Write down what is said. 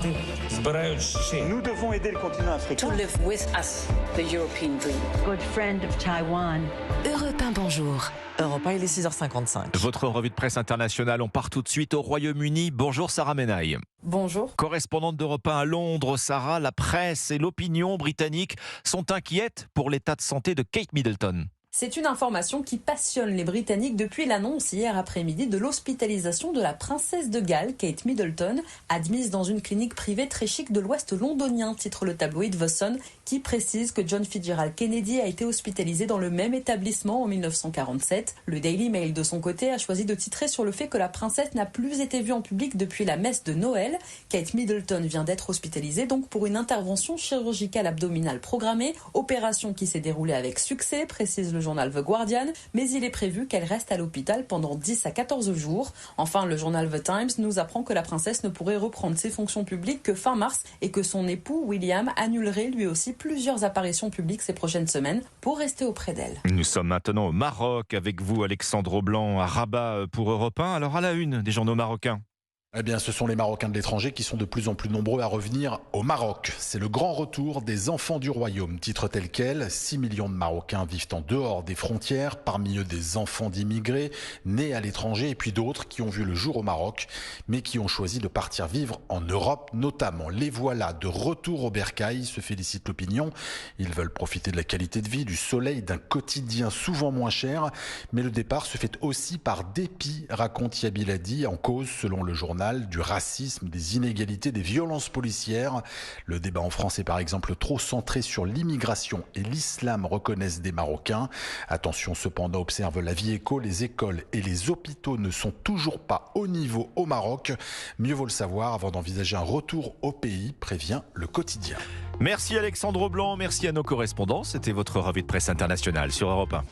Nous devons aider le continent africain. To live with us, the European dream. Good friend of Taiwan. Europe 1, bonjour. Europe 1, il est 6h55. Votre revue de presse internationale, on part tout de suite au Royaume-Uni. Bonjour Sarah Menaille. Bonjour. Correspondante d'Europe 1 à Londres, Sarah, la presse et l'opinion britannique sont inquiètes pour l'état de santé de Kate Middleton. C'est une information qui passionne les Britanniques depuis l'annonce hier après-midi de l'hospitalisation de la princesse de Galles, Kate Middleton, admise dans une clinique privée très chic de l'ouest londonien, titre le tabloïd The Sun, qui précise que John Fitzgerald Kennedy a été hospitalisé dans le même établissement en 1947. Le Daily Mail, de son côté, a choisi de titrer sur le fait que la princesse n'a plus été vue en public depuis la messe de Noël. Kate Middleton vient d'être hospitalisée donc pour une intervention chirurgicale abdominale programmée, opération qui s'est déroulée avec succès, précise le journal The Guardian, mais il est prévu qu'elle reste à l'hôpital pendant 10 à 14 jours. Enfin, le journal The Times nous apprend que la princesse ne pourrait reprendre ses fonctions publiques que fin mars et que son époux, William, annulerait lui aussi plusieurs apparitions publiques ces prochaines semaines pour rester auprès d'elle. Nous sommes maintenant au Maroc avec vous, Alexandre Blanc, à Rabat pour Europe 1. Alors à la une des journaux marocains. Eh bien, ce sont les Marocains de l'étranger qui sont de plus en plus nombreux à revenir au Maroc. C'est le grand retour des enfants du royaume. Titre tel quel, 6 millions de Marocains vivent en dehors des frontières, parmi eux des enfants d'immigrés nés à l'étranger et puis d'autres qui ont vu le jour au Maroc, mais qui ont choisi de partir vivre en Europe notamment. Les voilà de retour au bercail, se félicite l'opinion. Ils veulent profiter de la qualité de vie, du soleil, d'un quotidien souvent moins cher, mais le départ se fait aussi par dépit, raconte Yabil Hadi, en cause, selon le journal, du racisme, des inégalités, des violences policières. Le débat en France est par exemple trop centré sur l'immigration et l'islam, reconnaissent des Marocains. Attention cependant, observe la Vie Éco, les écoles et les hôpitaux ne sont toujours pas au niveau au Maroc. Mieux vaut le savoir avant d'envisager un retour au pays, prévient le quotidien. Merci Alexandre Blanc, merci à nos correspondants. C'était votre revue de presse internationale sur Europe 1.